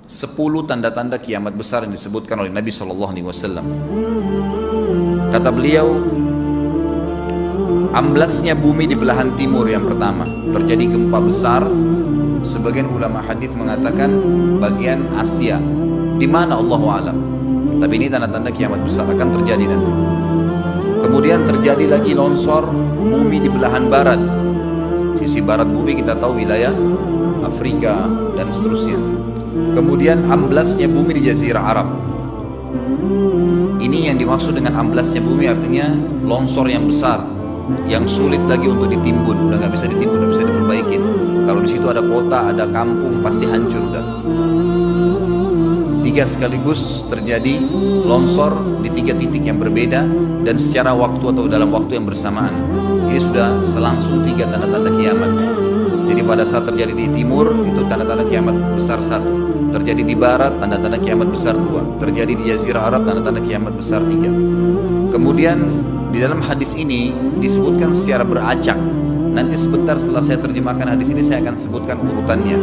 10 tanda-tanda kiamat besar yang disebutkan oleh Nabi SAW. Kata beliau, amblasnya bumi di belahan timur yang pertama, terjadi gempa besar. Sebagian ulama hadis mengatakan bagian Asia, di mana Allahu a'lam. Tapi ini tanda-tanda kiamat besar akan terjadi nanti. Kemudian terjadi lagi longsor bumi di belahan barat. Sisi barat bumi kita tahu wilayah Afrika dan seterusnya. Kemudian amblasnya bumi di Jazirah Arab. Ini yang dimaksud dengan amblasnya bumi, artinya longsor yang besar, yang sulit lagi untuk ditimbun, udah nggak bisa ditimbun, nggak bisa diperbaikin. Kalau di situ ada kota, ada kampung, pasti hancur udah. 3 sekaligus terjadi longsor di 3 titik yang berbeda dan secara waktu atau dalam waktu yang bersamaan. Ini sudah selangsung 3 tanda-tanda kiamat. Jadi pada saat terjadi di timur itu tanda-tanda kiamat besar 1, terjadi di barat tanda-tanda kiamat besar 2, terjadi di Jazirah Arab tanda-tanda kiamat besar 3. Kemudian di dalam hadis ini disebutkan secara beracak. Nanti sebentar setelah saya terjemahkan hadis ini saya akan sebutkan urutannya.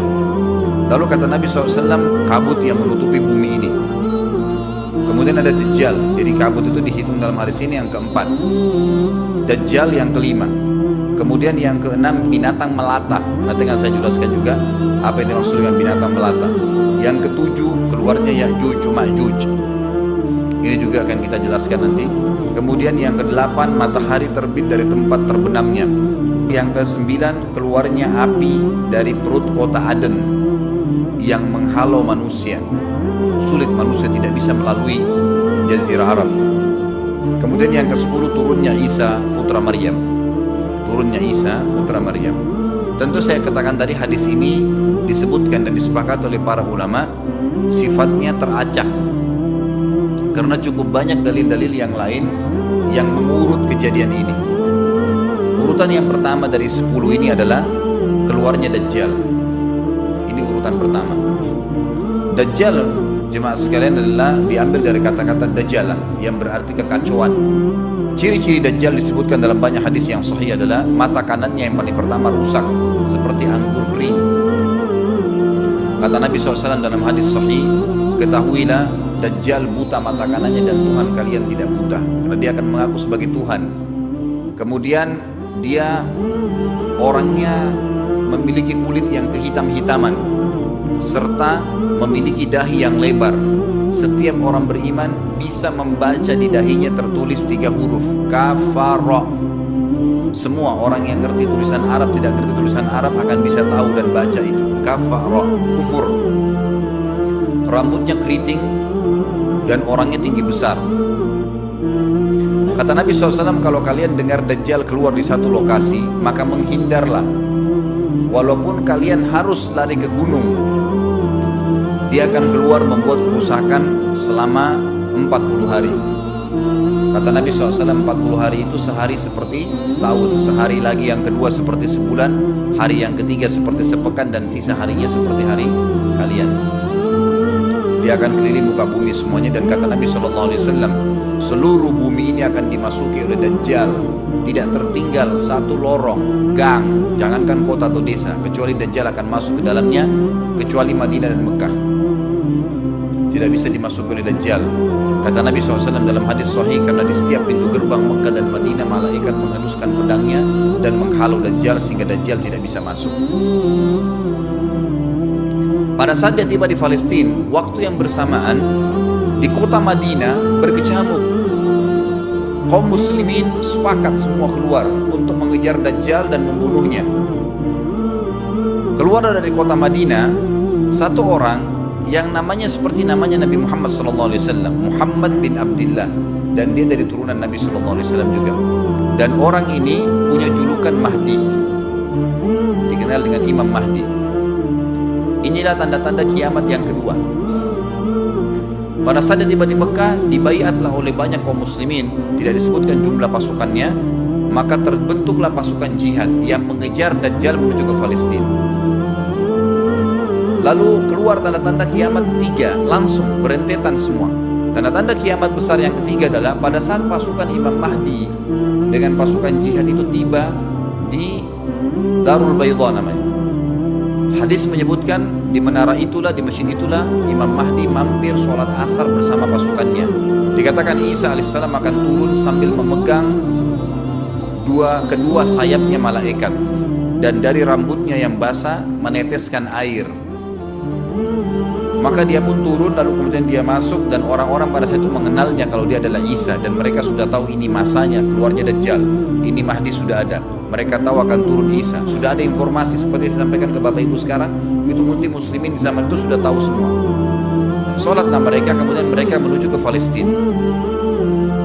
Lalu kata Nabi SAW, kabut yang menutupi bumi ini. Kemudian ada Dajjal. Jadi kabut itu dihitung dalam hadis ini yang keempat. Dajjal yang kelima. Kemudian yang keenam binatang melata. Nanti akan saya jelaskan juga apa yang dimaksud dengan binatang melata. Yang ketujuh keluarnya Ya'juj Ma'juj. Ini juga akan kita jelaskan nanti. Kemudian yang kedelapan matahari terbit dari tempat terbenamnya. Yang kesembilan keluarnya api dari perut kota Aden yang menghalau manusia. Sulit, manusia tidak bisa melalui Jazirah Arab. Kemudian yang ke-10 turunnya Isa putra Maryam. Turunnya Isa putra Maryam. Tentu saya katakan tadi hadis ini disebutkan dan disepakati oleh para ulama sifatnya teracak, karena cukup banyak dalil-dalil yang lain yang mengurut kejadian ini. Urutan yang pertama dari 10 ini adalah keluarnya Dajjal. Ini urutan pertama. Dajjal, jemaah sekalian, adalah diambil dari kata-kata Dajjalah yang berarti kekacauan. Ciri-ciri Dajjal disebutkan dalam banyak hadis yang sahih adalah mata kanannya yang paling pertama rusak seperti anggur kering. Kata Nabi SAW dalam hadis sahih, ketahuilah Dajjal buta mata kanannya dan Tuhan kalian tidak buta, karena dia akan mengaku sebagai Tuhan. Kemudian dia orangnya memiliki kulit yang kehitam-hitaman serta memiliki dahi yang lebar. Setiap orang beriman bisa membaca di dahinya tertulis 3 huruf kafara. Semua orang yang ngerti tulisan Arab, tidak ngerti tulisan Arab akan bisa tahu dan baca itu kafara, kufur. Rambutnya keriting dan orangnya tinggi besar. Kata Nabi SAW, kalau kalian dengar Dajjal keluar di satu lokasi, maka menghindarlah. Walaupun kalian harus lari ke gunung, dia akan keluar membuat kerusakan selama 40 hari. Kata Nabi SAW, 40 hari itu sehari seperti setahun, sehari lagi yang kedua seperti sebulan, hari yang ketiga seperti sepekan, dan sisa harinya seperti hari kalian. Dia akan keliling muka bumi semuanya, dan kata Nabi SAW, seluruh bumi ini akan dimasuki oleh Dajjal. Tidak tertinggal satu lorong, gang, jangankan kota atau desa, kecuali Dajjal akan masuk ke dalamnya, kecuali Madinah dan Mekah. Tidak bisa dimasuki oleh Dajjal. Kata Nabi SAW dalam hadis sahih, karena di setiap pintu gerbang Mekah dan Madinah malaikat menghenuskan pedangnya dan menghalau Dajjal sehingga Dajjal tidak bisa masuk. Pada saat dia tiba di Palestina, waktu yang bersamaan di kota Madinah berkecamuk. Kaum muslimin sepakat semua keluar untuk mengejar Dajjal dan membunuhnya. Keluar dari kota Madinah satu orang yang namanya seperti namanya Nabi Muhammad SAW, Muhammad bin Abdullah, dan dia dari turunan Nabi SAW juga. Dan orang ini punya julukan Mahdi, dikenal dengan Imam Mahdi. Inilah tanda-tanda kiamat yang kedua. Pada saat dia tiba di Mekah, dibaiatlah oleh banyak kaum muslimin, tidak disebutkan jumlah pasukannya, maka terbentuklah pasukan jihad yang mengejar Dajjal menuju ke Palestina. Lalu keluar tanda-tanda kiamat 3, langsung berentetan semua. Tanda-tanda kiamat besar yang ketiga adalah pada saat pasukan Imam Mahdi dengan pasukan jihad itu tiba di Darul Baydha namanya, Hadis menyebutkan di menara itulah, di masjid itulah Imam Mahdi mampir sholat asar bersama pasukannya. Dikatakan Isa alaihissalam akan turun sambil memegang kedua sayapnya malaikat, dan dari rambutnya yang basah meneteskan air. Maka dia pun turun, lalu kemudian dia masuk, dan orang-orang pada saat itu mengenalnya kalau dia adalah Isa, dan mereka sudah tahu ini masanya keluarnya Dajjal, ini Mahdi sudah ada. Mereka tahu akan turun Isa. Sudah ada informasi seperti yang disampaikan ke Bapak Ibu sekarang. Itu muslimin di zaman itu sudah tahu semua. Sholatlah mereka, kemudian mereka menuju ke Palestina.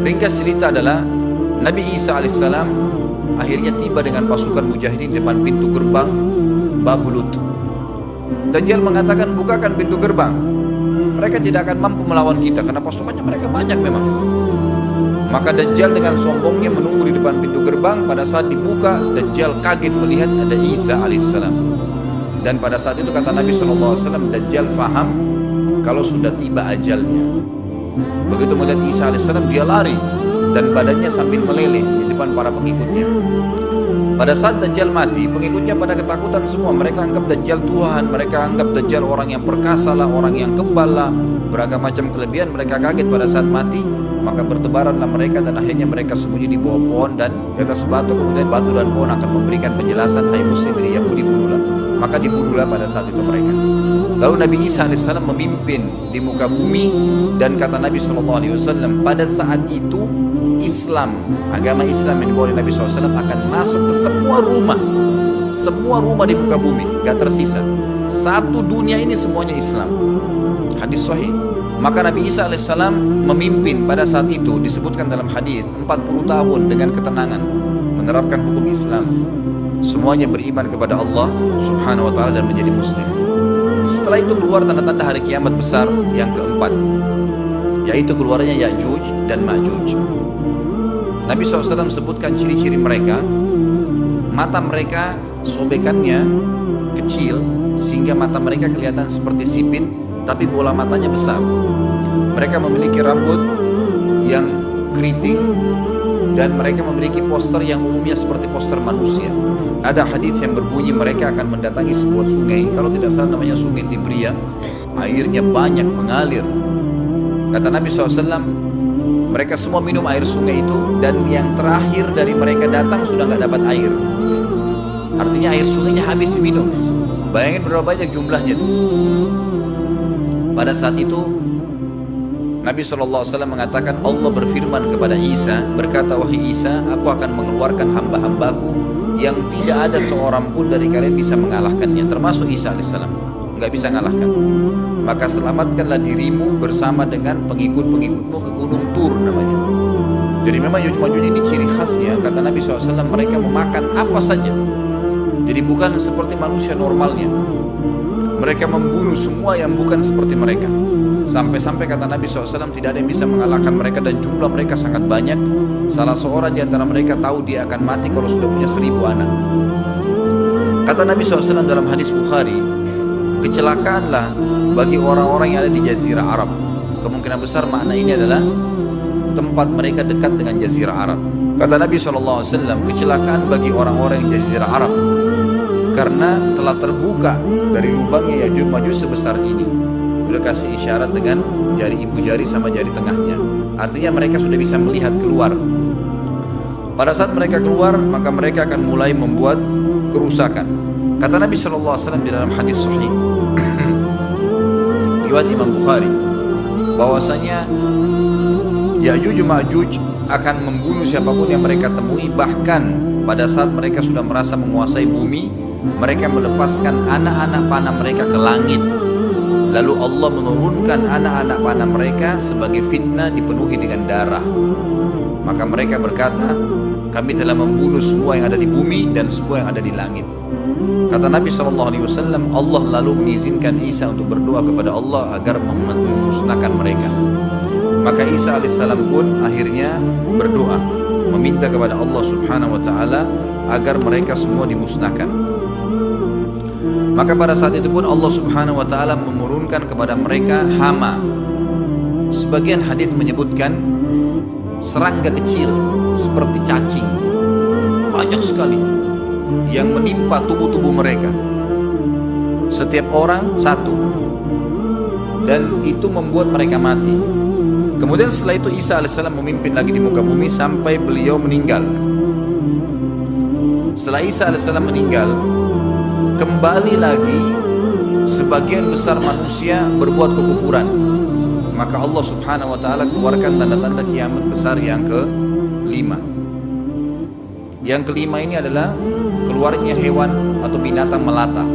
Ringkas cerita adalah Nabi Isa alaihissalam akhirnya tiba dengan pasukan mujahidin di depan pintu gerbang Babulut. Dajjal mengatakan, bukakan pintu gerbang. Mereka tidak akan mampu melawan kita karena pasukannya mereka banyak memang. Maka Dajjal dengan sombongnya menunggu di depan pintu gerbang. Pada saat dibuka, Dajjal kaget melihat ada Isa alaihissalam. Dan pada saat itu kata Nabi SAW, Dajjal faham kalau sudah tiba ajalnya. Begitu melihat Isa alaihissalam, dia lari dan badannya sambil meleleh di depan para pengikutnya. Pada saat Dajjal mati, pengikutnya pada ketakutan semua. Mereka anggap Dajjal Tuhan, mereka anggap Dajjal orang yang perkasa lah, orang yang kebal lah, beragam macam kelebihan. Mereka kaget pada saat mati. Maka bertebaranlah mereka, dan akhirnya mereka sembunyi di bawah pohon dan di atas batu. Kemudian batu dan pohon akan memberikan penjelasan, hai muslim ini Yahudi, bunuhlah. Maka dibunuhlah pada saat itu mereka. Lalu Nabi Isa alaihissalam memimpin di muka bumi, dan kata Nabi SAW, pada saat itu Islam, agama Islam yang dibawa oleh Nabi SAW akan masuk ke semua rumah di muka bumi, gak tersisa. Satu dunia ini semuanya Islam. Hadis sahih. Maka Nabi Isa alaihissalam memimpin pada saat itu, disebutkan dalam hadis 40 tahun dengan ketenangan menerapkan hukum Islam. Semuanya beriman kepada Allah subhanahu wa ta'ala dan menjadi muslim. Setelah itu keluar tanda-tanda hari kiamat besar yang keempat, yaitu keluarnya Ya'juj dan Ma'juj. Nabi SAW sebutkan ciri-ciri mereka. Mata mereka sobekannya kecil sehingga mata mereka kelihatan seperti sipit, tapi bola matanya besar. Mereka memiliki rambut yang keriting, dan mereka memiliki poster yang umumnya seperti poster manusia. Ada hadis yang berbunyi mereka akan mendatangi sebuah sungai, kalau tidak salah namanya sungai Tibria. Airnya banyak mengalir. Kata Nabi SAW, mereka semua minum air sungai itu, dan yang terakhir dari mereka datang sudah nggak dapat air. Artinya air sungainya habis diminum. Bayangin berapa banyak jumlahnya. Pada saat itu Nabi SAW mengatakan, Allah berfirman kepada Isa, berkata, wahai Isa, aku akan mengeluarkan hamba-hambaku yang tidak ada seorang pun dari kalian bisa mengalahkannya, termasuk Isa alaihissalam, nggak bisa mengalahkan. Maka selamatkanlah dirimu bersama dengan pengikut-pengikutmu ke Gunung Tur namanya. Jadi memang Ya'juj ini ciri khasnya, kata Nabi SAW, mereka memakan apa saja. Jadi bukan seperti manusia normalnya. Mereka membunuh semua yang bukan seperti mereka. Sampai-sampai kata Nabi SAW, tidak ada yang bisa mengalahkan mereka, dan jumlah mereka sangat banyak. Salah seorang di antara mereka tahu dia akan mati kalau sudah punya 1000 anak. Kata Nabi SAW dalam hadis Bukhari, kecelakaanlah bagi orang-orang yang ada di Jazirah Arab. Kemungkinan besar makna ini adalah tempat mereka dekat dengan Jazirah Arab. Kata Nabi SAW, kecelakaan bagi orang-orang yang Jazirah Arab, karena telah terbuka dari lubangnya Ya'juj Ma'juj sebesar ini. Udah kasih isyarat dengan jari ibu jari sama jari tengahnya. Artinya mereka sudah bisa melihat keluar. Pada saat mereka keluar, maka mereka akan mulai membuat kerusakan. Kata Nabi SAW di dalam hadis sahih riwayat Imam Bukhari, bahwasanya Ya'juj Ma'juj akan membunuh siapapun yang mereka temui. Bahkan pada saat mereka sudah merasa menguasai bumi, mereka melepaskan anak-anak panah mereka ke langit. Lalu Allah menurunkan anak-anak panah mereka sebagai fitnah dipenuhi dengan darah. Maka mereka berkata, kami telah membunuh semua yang ada di bumi dan semua yang ada di langit. Kata Nabi SAW, Allah lalu mengizinkan Isa untuk berdoa kepada Allah agar memusnahkan mereka. Maka Isa alaihissalam pun akhirnya berdoa, meminta kepada Allah subhanahu wa ta'ala agar mereka semua dimusnahkan. Maka pada saat itu pun Allah subhanahu wa ta'ala menurunkan kepada mereka hama. Sebagian hadis menyebutkan serangga kecil seperti cacing, banyak sekali yang menimpa tubuh-tubuh mereka. Setiap orang satu. Dan itu membuat mereka mati. Kemudian setelah itu Isa alaihissalam memimpin lagi di muka bumi sampai beliau meninggal. Setelah Isa alaihissalam meninggal, kembali lagi sebagian besar manusia berbuat kekufuran. Maka Allah subhanahu wa ta'ala keluarkan tanda-tanda kiamat besar yang kelima. Yang kelima ini adalah keluarnya hewan atau binatang melata.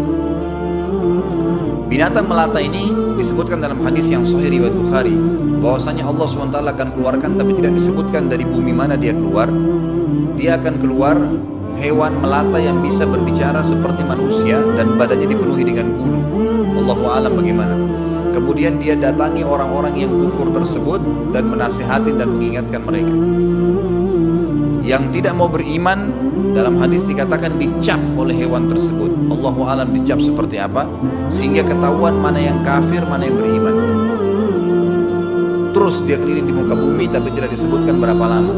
Binatang melata ini disebutkan dalam hadis yang sahih riwayat Bukhari, bahwasanya Allah SWT akan keluarkan, tapi tidak disebutkan dari bumi mana dia keluar. Dia akan keluar hewan melata yang bisa berbicara seperti manusia dan badannya dipenuhi dengan bulu. Allahu a'lam bagaimana. Kemudian dia datangi orang-orang yang kufur tersebut dan menasihati dan mengingatkan mereka. Yang tidak mau beriman, dalam hadis dikatakan dicap oleh hewan tersebut. Allahu a'lam dicap seperti apa, sehingga ketahuan mana yang kafir, mana yang beriman. Terus dia keliling di muka bumi tapi tidak disebutkan berapa lama.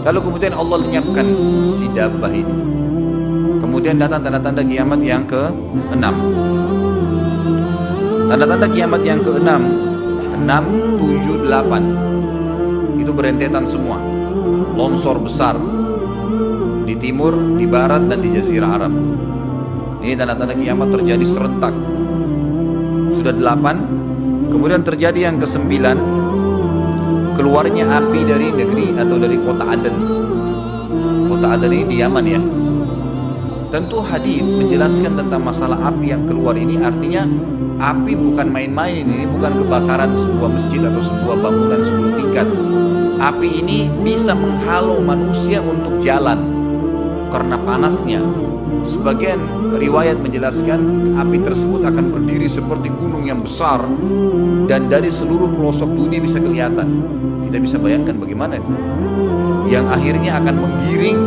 Lalu kemudian Allah lenyapkan si dabbah ini. Kemudian datang tanda-tanda kiamat yang ke-6. Tanda-tanda kiamat yang ke-6, 6, 7, 8. Itu berentetan semua. Longsor besar di timur, di barat, dan di jazirah Arab. Ini tanda-tanda kiamat terjadi serentak. Sudah 8. Kemudian terjadi yang ke-9, keluarnya api dari negeri atau dari kota Aden. Kota Aden ini di Yaman ya. Tentu hadis menjelaskan tentang masalah api yang keluar ini, artinya api bukan main-main. Ini bukan kebakaran sebuah masjid atau sebuah bangunan 10 tingkat. Api ini bisa menghalau manusia untuk jalan karena panasnya. Sebagian riwayat menjelaskan api tersebut akan berdiri seperti gunung yang besar dan dari seluruh pelosok dunia bisa kelihatan. Kita bisa bayangkan bagaimana itu, yang akhirnya akan menggiring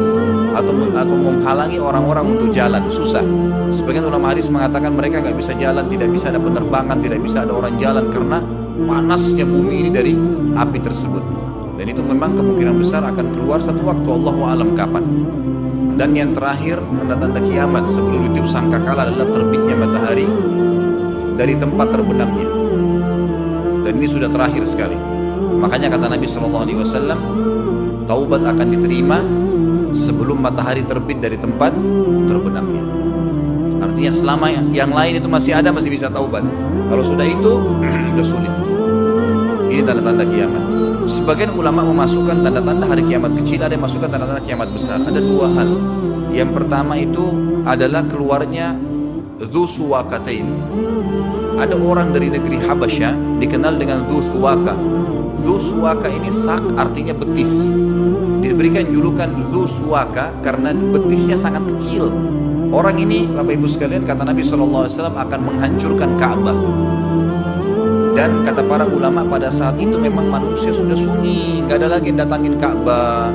atau menghalangi orang-orang untuk jalan. Susah. Sebagian ulama hadis mengatakan mereka nggak bisa jalan, tidak bisa ada penerbangan, tidak bisa ada orang jalan karena panasnya bumi ini dari api tersebut. Dan itu memang kemungkinan besar akan keluar satu waktu, Allahu a'lam kapan. Dan yang terakhir, tanda-tanda kiamat sebelum ditiup sangkakala adalah terbitnya matahari dari tempat terbenamnya. Dan ini sudah terakhir sekali. Makanya kata Nabi SAW, taubat akan diterima sebelum matahari terbit dari tempat terbenamnya. Artinya selama yang lain itu masih ada, masih bisa taubat. Kalau sudah itu, sudah sulit. Ini tanda-tanda kiamat. Sebagian ulama memasukkan tanda-tanda hari kiamat kecil, ada yang masukkan tanda-tanda kiamat besar. Ada dua hal. Yang pertama itu adalah keluarnya Dzu Suwakatain. Ada orang dari negeri Habasyah dikenal dengan Dzu Suwaka. Dzu Suwaka ini sak artinya betis. Diberikan julukan Dzu Suwaka karena betisnya sangat kecil. Orang ini, Bapak Ibu sekalian, kata Nabi SAW akan menghancurkan Ka'bah. Dan kata para ulama pada saat itu memang manusia sudah sunyi, nggak ada lagi yang datangin Ka'bah,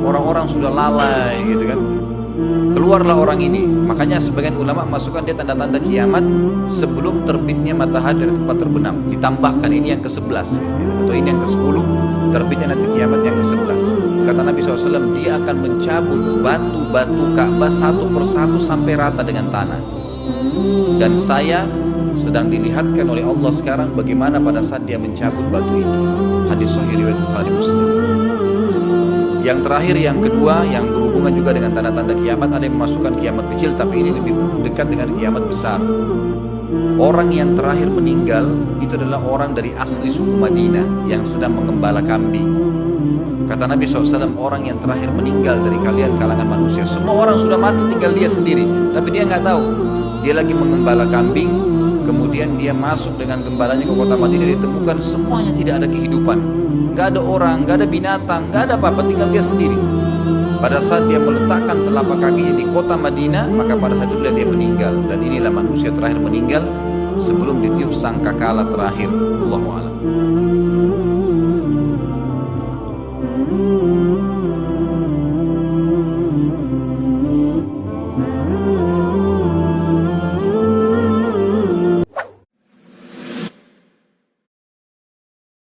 orang-orang sudah lalai gitu kan. Keluarlah orang ini. Makanya sebagian ulama masukkan dia tanda-tanda kiamat sebelum terbitnya matahari dari tempat terbenam. Ditambahkan ini yang ke-11 atau ini yang ke-10, terbitnya nanti kiamat yang ke-11. Kata Nabi SAW, dia akan mencabut batu-batu Ka'bah satu persatu sampai rata dengan tanah. Dan saya sedang dilihatkan oleh Allah sekarang bagaimana pada saat dia mencabut batu itu. Hadis sahih riwayat Bukhari Muslim. Yang terakhir, yang kedua, yang berhubungan juga dengan tanda-tanda kiamat, ada yang memasukkan kiamat kecil, tapi ini lebih dekat dengan kiamat besar. Orang yang terakhir meninggal itu adalah orang dari asli suku Madinah yang sedang mengembala kambing. Kata Nabi SAW, orang yang terakhir meninggal dari kalian kalangan manusia, semua orang sudah mati, tinggal dia sendiri, tapi dia nggak tahu. Dia lagi mengembala kambing, kemudian dia masuk dengan gembalanya ke kota Madinah, ditemukan semuanya tidak ada kehidupan, nggak ada orang, nggak ada binatang, nggak ada apa-apa, tinggal dia sendiri. Pada saat dia meletakkan telapak kakinya di kota Madinah, maka pada saat itu dia meninggal. Dan inilah manusia terakhir meninggal sebelum ditiup sangkakala terakhir. Allahu a'lam.